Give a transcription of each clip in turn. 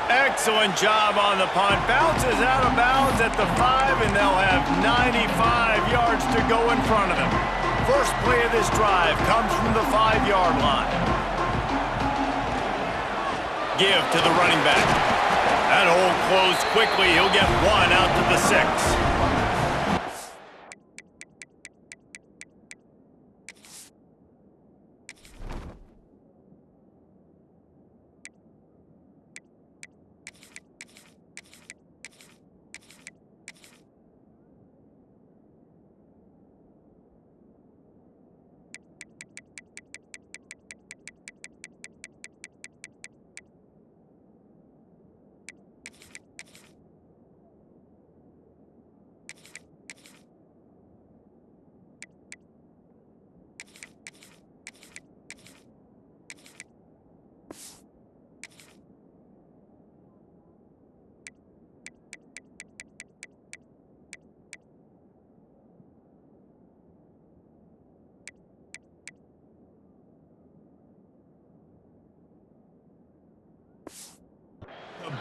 Excellent job on the punt. Bounces out of bounds at the 5, and they'll have 95 yards to go in front of them. First play of this drive comes from the 5-yard line. Give to the running back. That hole closed quickly. He'll get one out to the 6.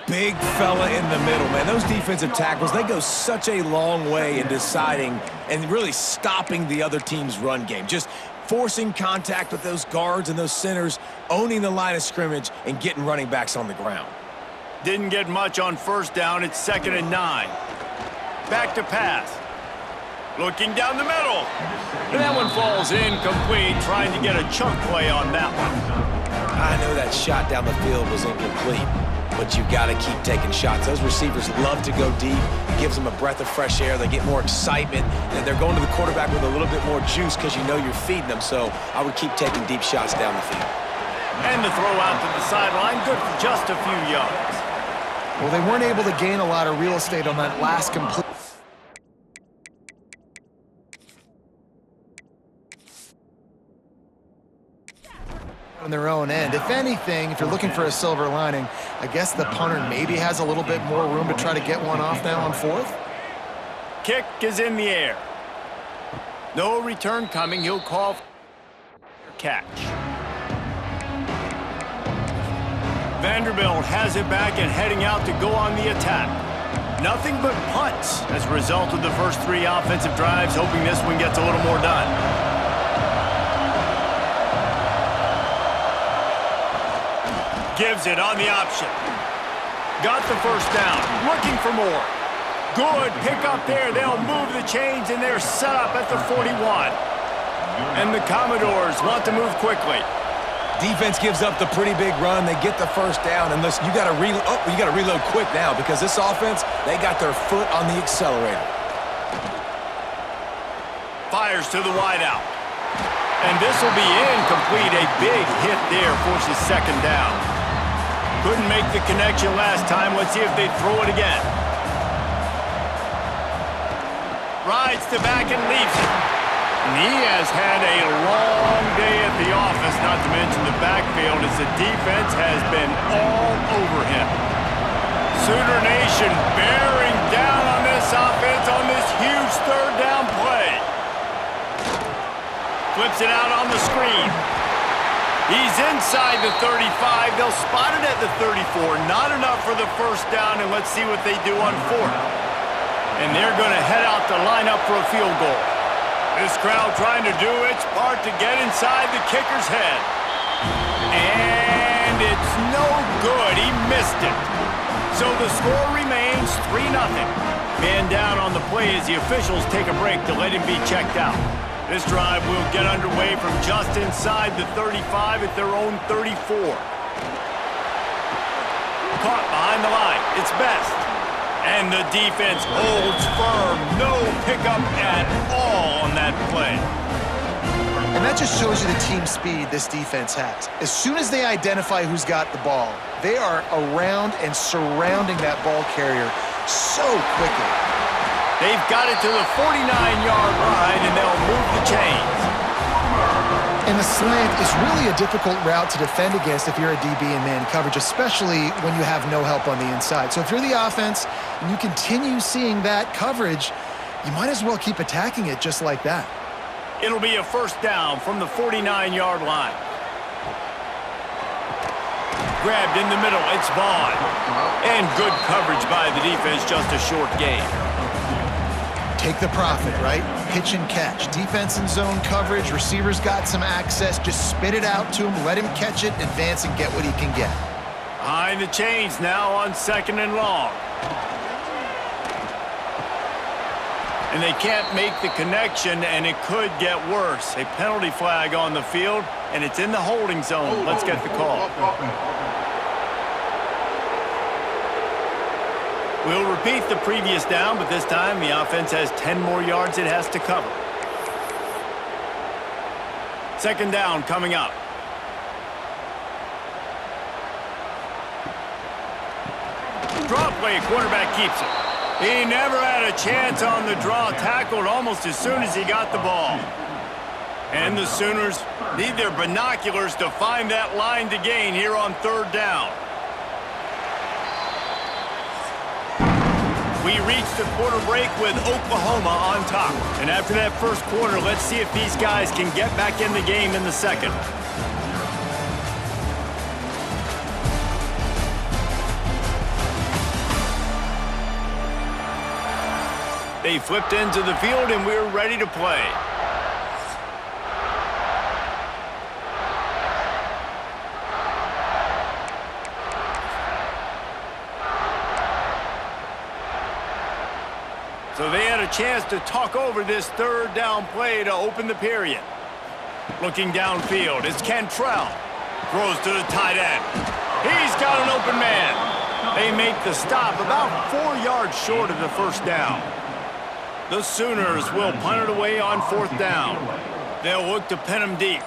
Big fella in the middle, man. Those defensive tackles, they go such a long way in deciding and really stopping the other team's run game. Just forcing contact with those guards and those centers, owning the line of scrimmage, and getting running backs on the ground. Didn't get much on first down. It's 2nd and 9. Back to pass. Looking down the middle. And that one falls incomplete, trying to get a chunk play on that one. I know that shot down the field was incomplete, but you've got to keep taking shots. Those receivers love to go deep. It gives them a breath of fresh air. They get more excitement, and they're going to the quarterback with a little bit more juice because you know you're feeding them. So I would keep taking deep shots down the field. And the throw out to the sideline, good for just a few yards. Well, they weren't able to gain a lot of real estate on that last complete. On their own end. If anything, if you're looking for a silver lining, I guess the punter maybe has a little bit more room to try to get one off now on 4th. Kick is in the air. No return coming. He'll call for catch. Vanderbilt has it back and heading out to go on the attack. Nothing but punts as a result of the first 3 offensive drives, hoping this one gets a little more done. Gives it on the option. Got the first down. Looking for more. Good pick up there. They'll move the chains, and they're set up at the 41. And the Commodores want to move quickly. Defense gives up the pretty big run. They get the first down, and listen, you got to reload quick now because this offense, they got their foot on the accelerator. Fires to the wideout. And this will be incomplete. A big hit there forces 2nd down. Couldn't make the connection last time. Let's see if they throw it again. Rides to back and leaves it. And he has had a long day at the office, not to mention the backfield, as the defense has been all over him. Sooner Nation bearing down on this offense on this huge 3rd down play. Flips it out on the screen. He's inside the 35. They'll spot it at the 34. Not enough for the first down, and let's see what they do on 4th. And they're going to head out to line up for a field goal. This crowd trying to do its part to get inside the kicker's head. And it's no good. He missed it. So the score remains 3-0. Man down on the play as the officials take a break to let him be checked out. This drive will get underway from just inside the 35 at their own 34. Caught behind the line. It's Best. And the defense holds firm. No pickup at all on that play. And that just shows you the team speed this defense has. As soon as they identify who's got the ball, they are around and surrounding that ball carrier so quickly. They've got it to the 49-yard line, and they'll move the chains. And the slant is really a difficult route to defend against if you're a DB in man coverage, especially when you have no help on the inside. So if you're the offense and you continue seeing that coverage, you might as well keep attacking it just like that. It'll be a first down from the 49-yard line. grabbed in the middle. It's Vaughn. And good coverage by the defense, just a short gain. Take the profit, right? Pitch and catch. Defense and zone coverage. Receivers got some access. Just spit it out to him. Let him catch it, advance, and get what he can get. Behind the chains now on 2nd and long. And they can't make the connection, and it could get worse. A penalty flag on the field, and it's in the holding zone. Let's get the call. We'll repeat the previous down, but this time the offense has 10 more yards it has to cover. 2nd down coming up. Draw play, quarterback keeps it. He never had a chance on the draw, tackled almost as soon as he got the ball. And the Sooners need their binoculars to find that line to gain here on 3rd down. We reached the quarter break with Oklahoma on top. And after that first quarter, let's see if these guys can get back in the game in the second. They flipped into the field, and we're ready to play. So they had a chance to talk over this 3rd down play to open the period. Looking downfield, it's Cantrell. Throws to the tight end. He's got an open man. They make the stop about 4 yards short of the 1st down. The Sooners will punt it away on 4th down. They'll look to pin him deep.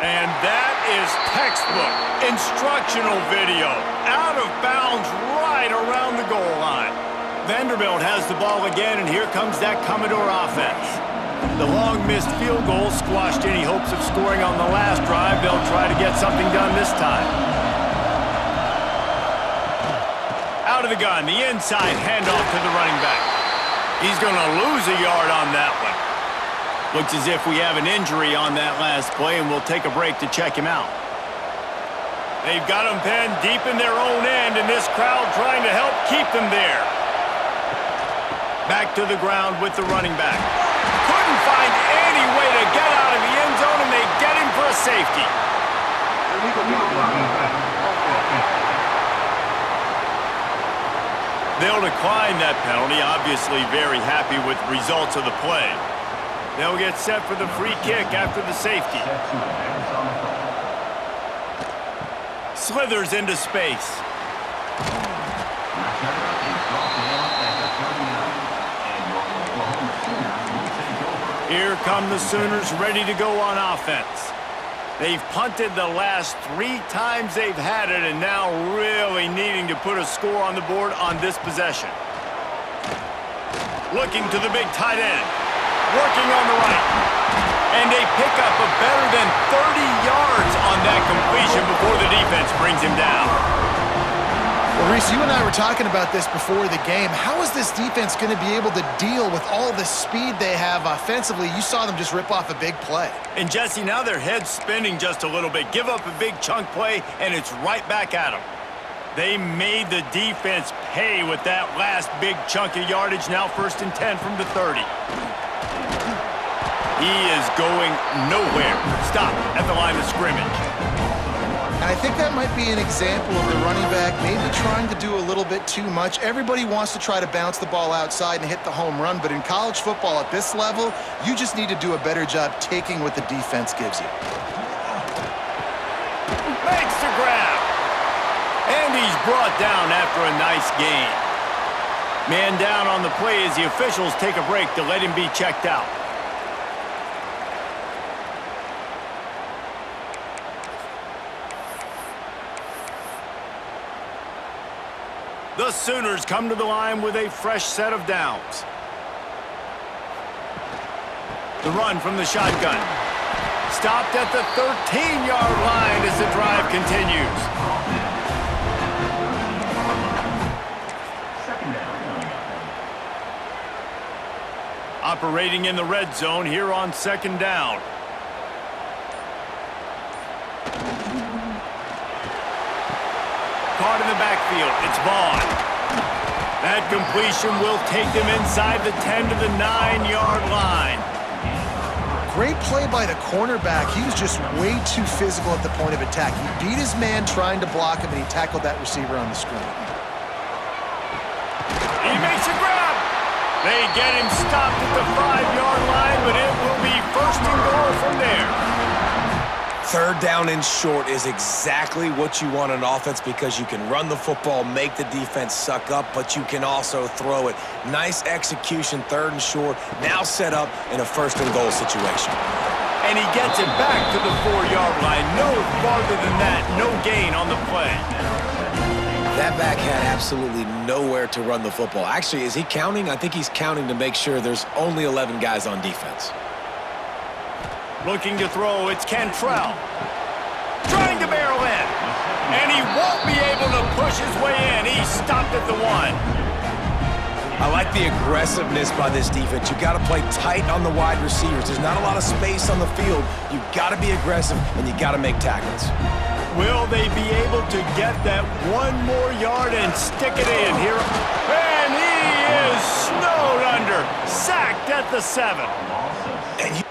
And that is textbook instructional video. Out of bounds right around the goal line. Vanderbilt has the ball again, and here comes that Commodore offense. The long missed field goal squashed any hopes of scoring on the last drive. They'll try to get something done this time. Out of the gun, the inside handoff to the running back. He's going to lose a yard on that one. Looks as if we have an injury on that last play, and we'll take a break to check him out. They've got him pinned deep in their own end, and this crowd trying to help keep them there. Back to the ground with the running back. Couldn't find any way to get out of the end zone, and they get him for a safety. They'll decline that penalty, obviously very happy with the results of the play. They'll get set for the free kick after the safety. Slithers into space. Here come the Sooners ready to go on offense. They've punted the last 3 times they've had it, and now really needing to put a score on the board on this possession. Looking to the big tight end. Working on the right. And they pick up a better than 30 yards on that completion before the defense brings him down. Well, Reese, you and I were talking about this before the game. How is this defense going to be able to deal with all the speed they have offensively? You saw them just rip off a big play. And Jesse, now their head's spinning just a little bit. Give up a big chunk play, and it's right back at them. They made the defense pay with that last big chunk of yardage. Now 1st and 10 from the 30. He is going nowhere. Stop at the line of scrimmage. And I think that might be an example of the running back maybe trying to do a little bit too much. Everybody wants to try to bounce the ball outside and hit the home run, but in college football at this level, you just need to do a better job taking what the defense gives you. Makes the grab. And he's brought down after a nice gain. Man down on the play as the officials take a break to let him be checked out. The Sooners come to the line with a fresh set of downs. The run from the shotgun. Stopped at the 13-yard line as the drive continues. Operating in the red zone here on 2nd down. Caught in the backfield. It's Vaughn. That completion will take them inside the 10 to the 9-yard line. Great play by the cornerback. He was just way too physical at the point of attack. He beat his man trying to block him, and he tackled that receiver on the screen. He makes a grab. They get him stopped at the 5-yard line, but it will be 1st and goal from there. 3rd down and short is exactly what you want on offense because you can run the football, make the defense suck up, but you can also throw it. Nice execution, 3rd and short, now set up in a 1st and goal situation. And he gets it back to the 4-yard line. No farther than that, no gain on the play. That back had absolutely nowhere to run the football. Actually, is he counting? I think he's counting to make sure there's only 11 guys on defense. Looking to throw, it's Cantrell. Trying to barrel in. And he won't be able to push his way in. He's stopped at the 1. I like the aggressiveness by this defense. You got to play tight on the wide receivers. There's not a lot of space on the field. You got to be aggressive, and you got to make tackles. Will they be able to get that 1 more yard and stick it in here? And he is snowed under. Sacked at the 7. And you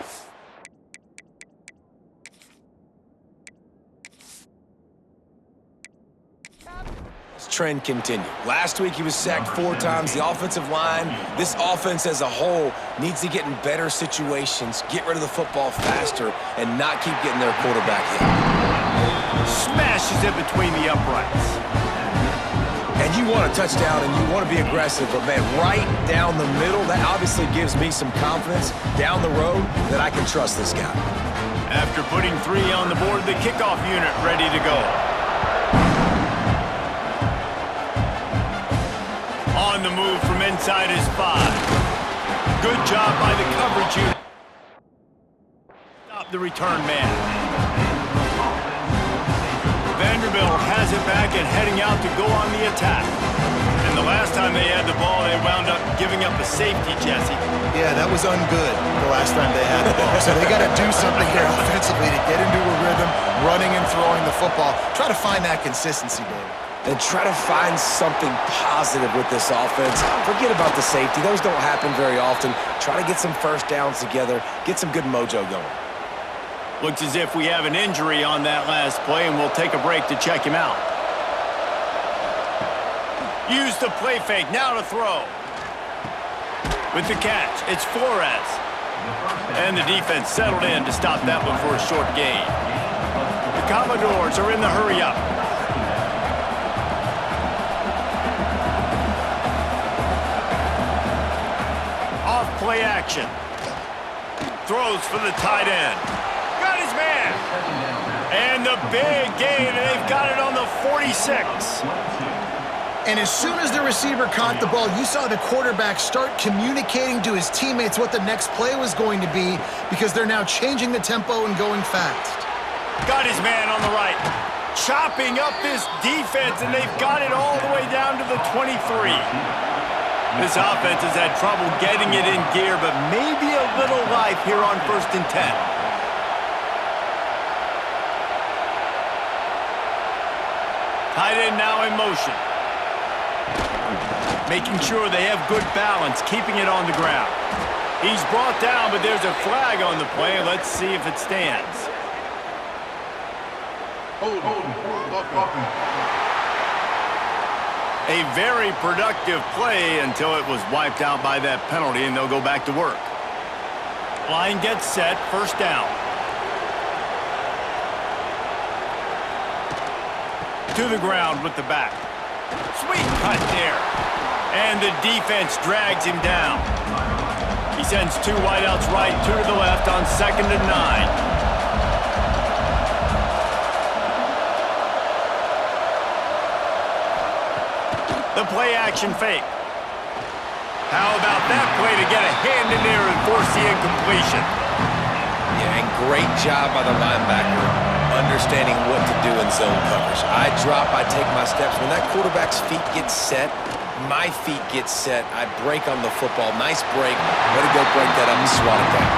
trend continue. Last week he was sacked 4 times. The offensive line, this offense as a whole, needs to get in better situations, get rid of the football faster, and not keep getting their quarterback hit. Smashes it between the uprights. And you want a touchdown and you want to be aggressive, but man, right down the middle, that obviously gives me some confidence down the road that I can trust this guy. After putting 3 on the board, the kickoff unit ready to go. On the move from inside his 5. Good job by the coverage unit. Stop the return man. Vanderbilt has it back and heading out to go on the attack. And the last time they had the ball, they wound up giving up a safety, Jesse. Yeah, that was ungood the last time they had the ball. So they got to do something here offensively to get into a rhythm, running and throwing the football. Try to find that consistency, David. And try to find something positive with this offense. Forget about the safety. Those don't happen very often. Try to get some 1st downs together, get some good mojo going. Looks as if we have an injury on that last play, and we'll take a break to check him out. Use the play fake, now to throw. With the catch, it's Flores. And the defense settled in to stop that one for a short gain. The Commodores are in the hurry-up. Play action. Throws for the tight end. Got his man. And the big gain, and they've got it on the 46. And as soon as the receiver caught the ball, you saw the quarterback start communicating to his teammates what the next play was going to be because they're now changing the tempo and going fast. Got his man on the right. Chopping up this defense, and they've got it all the way down to the 23. This offense has had trouble getting it in gear, but maybe a little life here on 1st and 10. Tight end now in motion. Making sure they have good balance, keeping it on the ground. He's brought down, but there's a flag on the play. Let's see if it stands. A very productive play until it was wiped out by that penalty, and they'll go back to work. Line gets set, 1st down. To the ground with the back. Sweet cut there. And the defense drags him down. He sends 2 wideouts right, 2 to the left on 2nd and 9. The play-action fake. How about that play to get a hand in there and force the incompletion? Yeah, and great job by the linebacker. understanding what to do in zone coverage. I drop, I take my steps. When that quarterback's feet get set, my feet get set, I break on the football. Nice break. Way to go break that up and swat it down.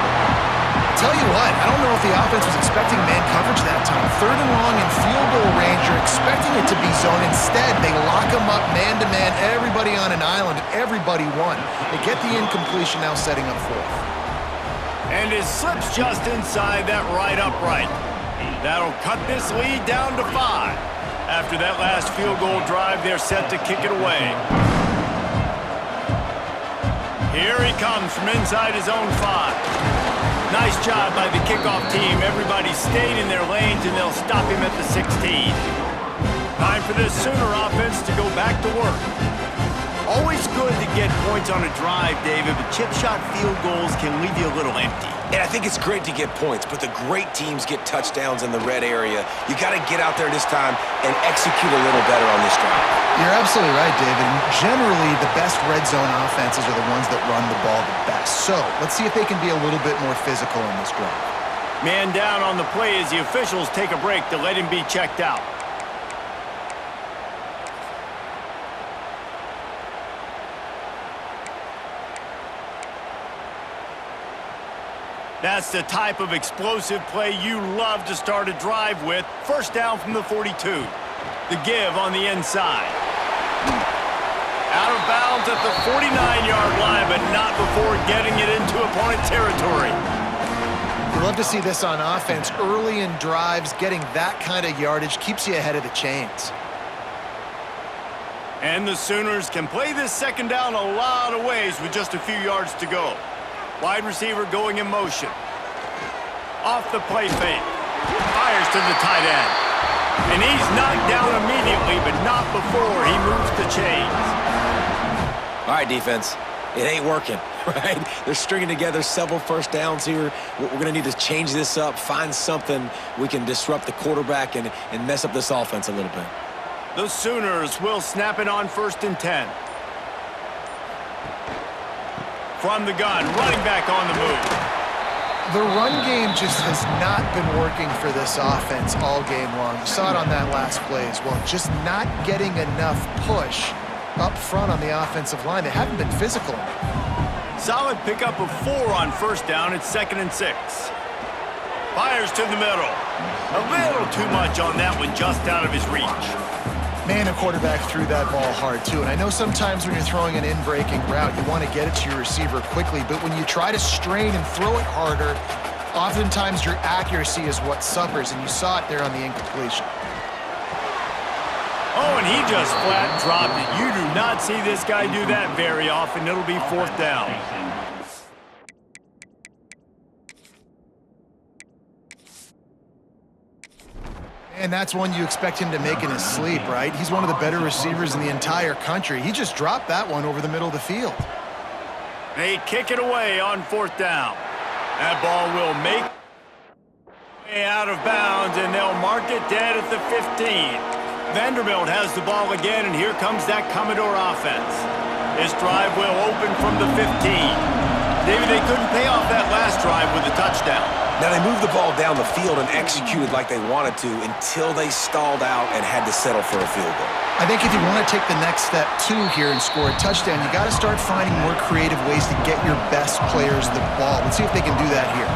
Tell you what, I don't know if the offense was expecting man coverage that time. 3rd and long in field goal range, you're expecting it to be zone. Instead, they lock them up man-to-man, everybody on an island, everybody won. They get the incompletion, now setting up 4th. And it slips just inside that right upright. That'll cut this lead down to 5. After that last field goal drive, they're set to kick it away. Here he comes from inside his own 5. Nice job by the kickoff team. Everybody stayed in their lanes, and they'll stop him at the 16. Time for this Sooner offense to go back to work. Always good to get points on a drive, David, but chip shot field goals can leave you a little empty. And I think it's great to get points, but the great teams get touchdowns in the red area. You got to get out there this time and execute a little better on this drive. You're absolutely right, David. And generally, the best red zone offenses are the ones that run the ball the best. So let's see if they can be a little bit more physical in this drive. Man down on the play as the officials take a break to let him be checked out. That's the type of explosive play you love to start a drive with. First down from the 42. The give on the inside. Out of bounds at the 49-yard line, but not before getting it into opponent territory. We love to see this on offense. Early in drives, getting that kind of yardage keeps you ahead of the chains. And the Sooners can play this second down a lot of ways with just a few yards to go. Wide receiver going in motion. Off the play fake. Fires to the tight end. And he's knocked down immediately, but not before he moves the chains. All right, defense. It ain't working, right? They're stringing together several first downs here. We're going to need to change this up, find something we can disrupt the quarterback and mess up this offense a little bit. The Sooners will snap it on 1st and 10. From the gun, running back on the move. The run game just has not been working for this offense all game long. You saw it on that last play as well. Just not getting enough push up front on the offensive line. They haven't been physical enough. Solid pickup of 4 on 1st down. It's 2nd and 6. Fires to the middle. A little too much on that one, just out of his reach. Man, the quarterback threw that ball hard, too. And I know sometimes when you're throwing an in-breaking route, you want to get it to your receiver quickly. But when you try to strain and throw it harder, oftentimes your accuracy is what suffers. And you saw it there on the incompletion. Oh, and he just flat dropped it. You do not see this guy do that very often. It'll be 4th down. And that's one you expect him to make in his sleep, right? He's one of the better receivers in the entire country. He just dropped that one over the middle of the field. They kick it away on 4th down. That ball will make way out of bounds, and they'll mark it dead at the 15. Vanderbilt has the ball again, and here comes that Commodore offense. This drive will open from the 15. David, they couldn't pay off that last drive with a touchdown. Now, they moved the ball down the field and executed like they wanted to until they stalled out and had to settle for a field goal. I think if you want to take the next step, too, here and score a touchdown, you got to start finding more creative ways to get your best players the ball. Let's see if they can do that here.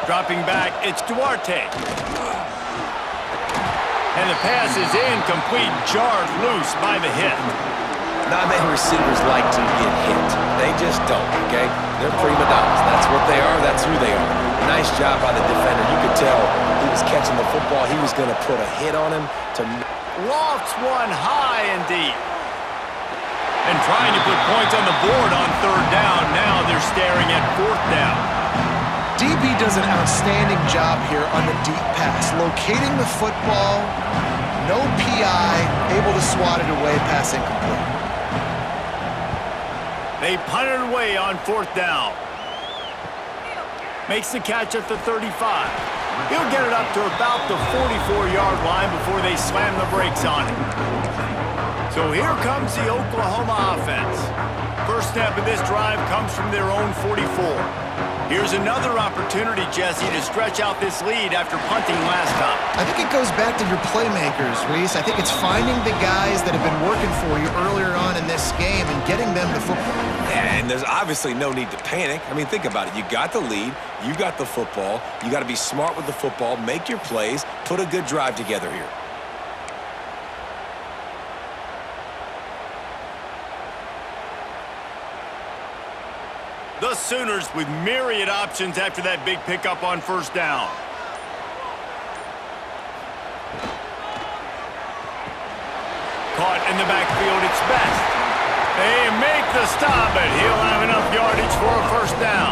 Dropping back, it's Duarte. And the pass is incomplete, jarred loose by the hit. Not many receivers like to get hit. They just don't, okay? They're prima donnas. That's what they are. That's who they are. Nice job by the defender. You could tell he was catching the football. He was going to put a hit on him to... Lofts one high and deep. And trying to put points on the board on 3rd down. Now they're staring at 4th down. DB does an outstanding job here on the deep pass, locating the football, no PI, able to swat it away, pass incomplete. They punt it away on 4th down. Makes the catch at the 35. He'll get it up to about the 44-yard line before they slam the brakes on him. So here comes the Oklahoma offense. First snap of this drive comes from their own 44. Here's another opportunity, Jesse, to stretch out this lead after punting last time. I think it goes back to your playmakers, Reese. I think it's finding the guys that have been working for you earlier on in this game and getting them the football. And there's obviously no need to panic. I mean, think about it. You got the lead. You got the football. You got to be smart with the football, make your plays, put a good drive together here. The Sooners with myriad options after that big pickup on first down. Caught in the backfield, it's Best. They make the stop, but he'll have enough yardage for a first down.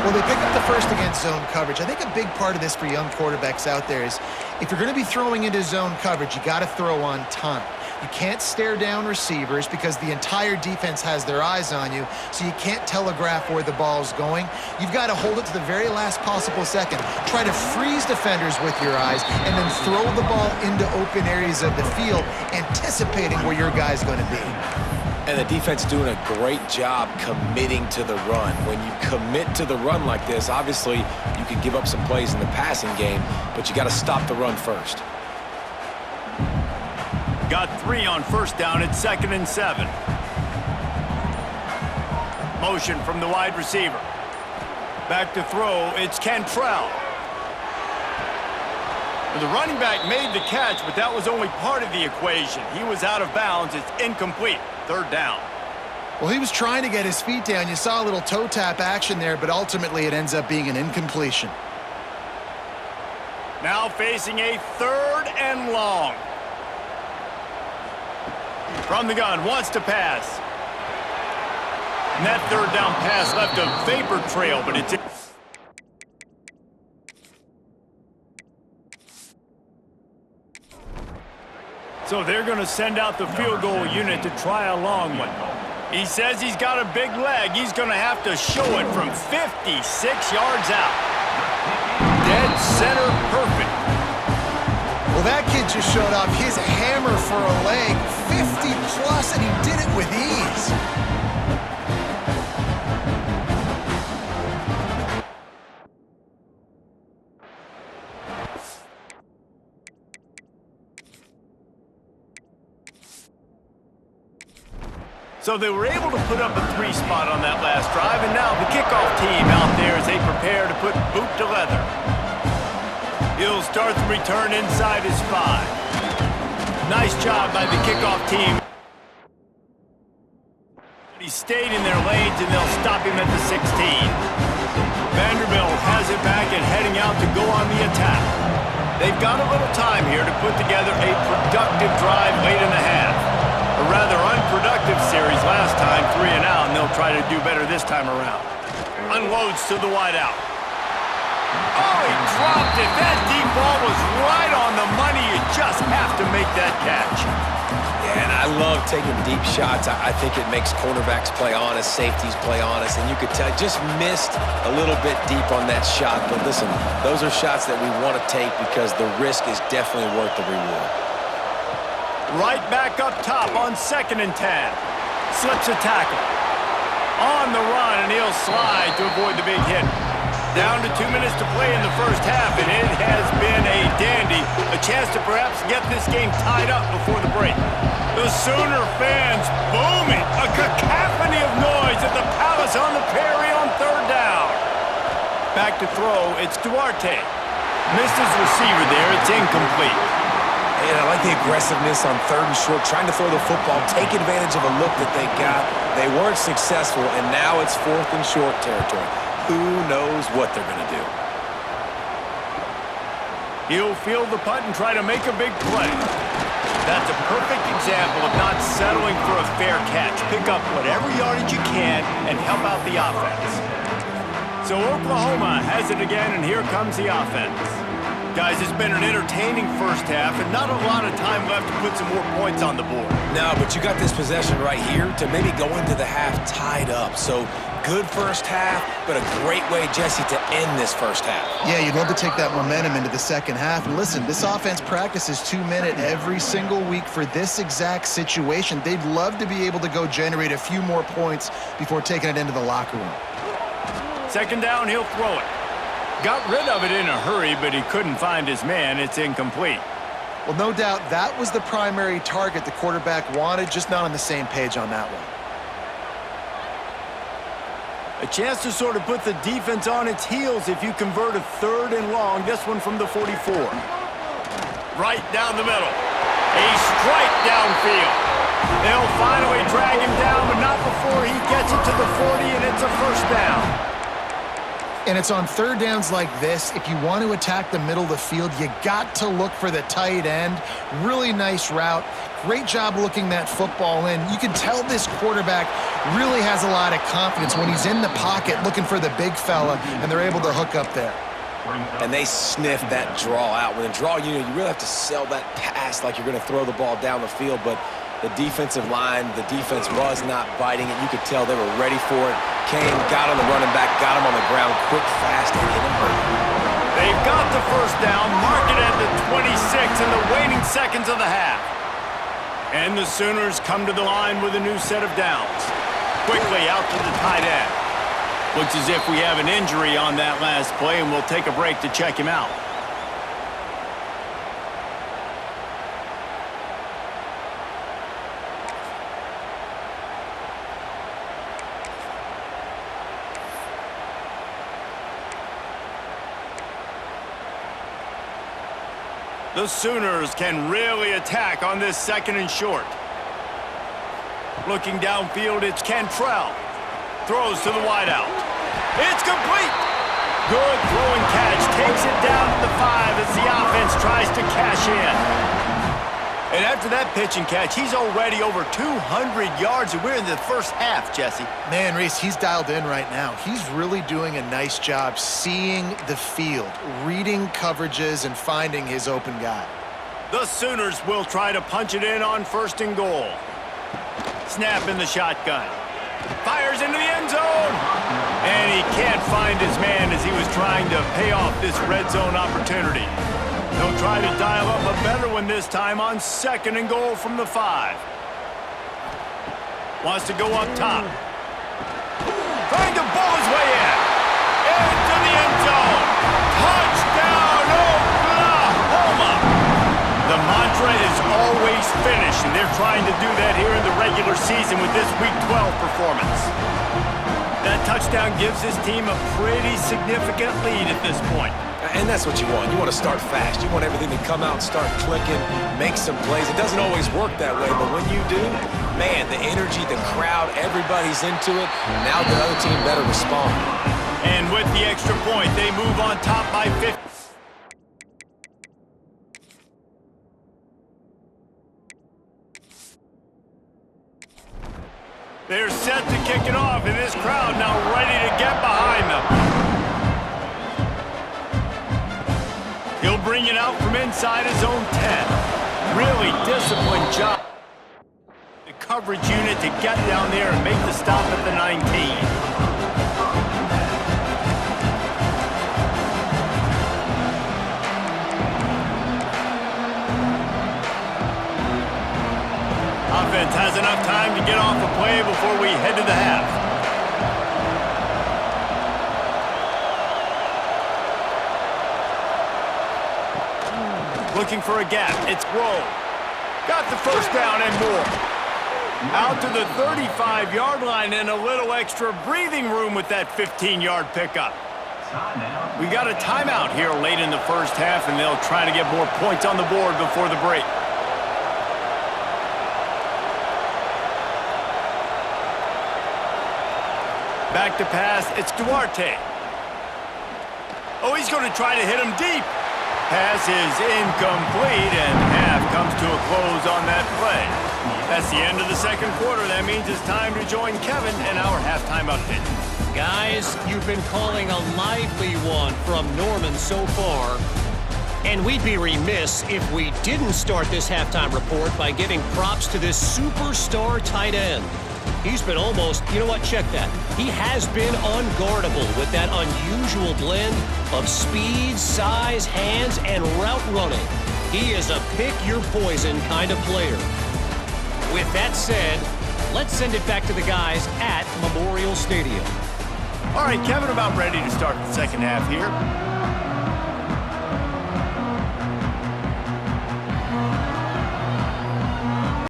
Well, they pick up the first against zone coverage. I think a big part of this for young quarterbacks out there is if you're going to be throwing into zone coverage, you got to throw on time. You can't stare down receivers because the entire defense has their eyes on you, so you can't telegraph where the ball's going. You've got to hold it to the very last possible second. Try to freeze defenders with your eyes and then throw the ball into open areas of the field, anticipating where your guy's going to be. And the defense doing a great job committing to the run. When you commit to the run like this, obviously you can give up some plays in the passing game, but you got to stop the run first. Got 3 on first down at 2nd and 7. Motion from the wide receiver. Back to throw, it's Cantrell. The running back made the catch, but that was only part of the equation. He was out of bounds. It's incomplete. 3rd down. Well, he was trying to get his feet down. You saw a little toe tap action there, but ultimately it ends up being an incompletion. Now facing a 3rd and long. From the gun, wants to pass. And that 3rd down pass left a vapor trail, but it's... So they're going to send out the field goal unit to try a long one. He says he's got a big leg. He's going to have to show it from 56 yards out. Dead center perfect. Well, that kid just showed off his hammer for a leg, 50-plus, and he did it with ease. So they were able to put up a 3 spot on that last drive, and now the kickoff team out there as they prepare to put boot to leather. He'll start the return inside his 5. Nice job by the kickoff team. He stayed in their lanes, and they'll stop him at the 16. Vanderbilt has it back and heading out to go on the attack. They've got a little time here to put together a productive drive late in the half. A rather unproductive series last time, 3 and out, and they'll try to do better this time around. Unloads to the wideout. Oh, he dropped it. That deep ball was right on the money. You just have to make that catch. Yeah, and I love taking deep shots. I think it makes cornerbacks play honest, safeties play honest, and you could tell just missed a little bit deep on that shot. But listen, those are shots that we want to take because the risk is definitely worth the reward. Right back up top on 2nd and 10. Slips a tackle. On the run, and he'll slide to avoid the big hit. Down to 2 minutes to play in the first half, and it has been a dandy. A chance to perhaps get this game tied up before the break. The Sooner fans booming. A cacophony of noise at the Palace on the Prairie on 3rd down. Back to throw, it's Duarte. Missed his receiver there, it's incomplete. And I like the aggressiveness on 3rd and short, trying to throw the football, take advantage of a look that they got. They weren't successful, and now it's 4th and short territory. Who knows what they're going to do? He'll field the punt and try to make a big play. That's a perfect example of not settling for a fair catch. Pick up whatever yardage you can and help out the offense. So Oklahoma has it again, and here comes the offense. Guys, it's been an entertaining first half and not a lot of time left to put some more points on the board. No, but you got this possession right here to maybe go into the half tied up. So good first half, but a great way, Jesse, to end this first half. Yeah, you'd love to take that momentum into the second half. And listen, this offense practices 2-minute every single week for this exact situation. They'd love to be able to go generate a few more points before taking it into the locker room. Second down, he'll throw it. Got rid of it in a hurry, but he couldn't find his man. It's incomplete. Well, no doubt that was the primary target the quarterback wanted, just not on the same page on that one. A chance to sort of put the defense on its heels if you convert a 3rd and long. This one from the 44. Right down the middle. A strike downfield. They'll finally drag him down, but not before he gets it to the 40, and it's a first down. And it's on 3rd downs like this. If you want to attack the middle of the field, you got to look for the tight end. Really nice route. Great job looking that football in. You can tell this quarterback really has a lot of confidence when he's in the pocket looking for the big fella, and they're able to hook up there. And they sniff that draw out. When a draw, you really have to sell that pass like you're going to throw the ball down the field, but the defensive line, the defense was not biting it. You could tell they were ready for it. Kane got on the running back, got him on the ground quick, fast, and hit him early. They've got the first down, mark it at the 26 in the waning seconds of the half. And the Sooners come to the line with a new set of downs. Quickly out to the tight end. Looks as if we have an injury on that last play, and we'll take a break to check him out. The Sooners can really attack on this 2nd and short. Looking downfield, it's Cantrell. Throws to the wideout. It's complete. Good throwing catch. Takes it down to the 5 as the offense tries to cash in. And after that pitch and catch, he's already over 200 yards, and we're in the first half, Jesse. Man, Reese, he's dialed in right now. He's really doing a nice job seeing the field, reading coverages, and finding his open guy. The Sooners will try to punch it in on 1st and goal. Snap in the shotgun. Fires into the end zone. And he can't find his man as he was trying to pay off this red zone opportunity. They'll try to dial up a better one this time on 2nd and goal from the 5. Wants to go up top. Trying to bowl his way in. Into the end zone. Touchdown, Oklahoma! The mantra is always finish, and they're trying to do that here in the regular season with this Week 12 performance. That touchdown gives his team a pretty significant lead at this point. And that's what you want. You want to start fast. You want everything to come out and start clicking, make some plays. It doesn't always work that way, but when you do, man, the energy, the crowd, everybody's into it. Now the other team better respond. And with the extra point, they move on top by 50. They're set to kick it off, and this crowd now ready to get behind them. He'll bring it out from inside his own 10. Really disciplined job. The coverage unit to get down there and make the stop at the 19. Offense has enough time to get off a play before we head to the half. Looking for a gap. It's Grove. Got the first down and more. Out to the 35-yard line and a little extra breathing room with that 15-yard pickup. We got a timeout here late in the first half, and they'll try to get more points on the board before the break. Back to pass. It's Duarte. Oh, he's going to try to hit him deep. Pass is incomplete, and half comes to a close on that play. That's the end of the second quarter. That means it's time to join Kevin in our halftime update. Guys, you've been calling a lively one from Norman so far. And we'd be remiss if we didn't start this halftime report by giving props to this superstar tight end. He's been almost, you know what, check that. He has been unguardable with that unusual blend of speed, size, hands, and route running. He is a pick-your-poison kind of player. With that said, let's send it back to the guys at Memorial Stadium. All right, Kevin, about ready to start the second half here.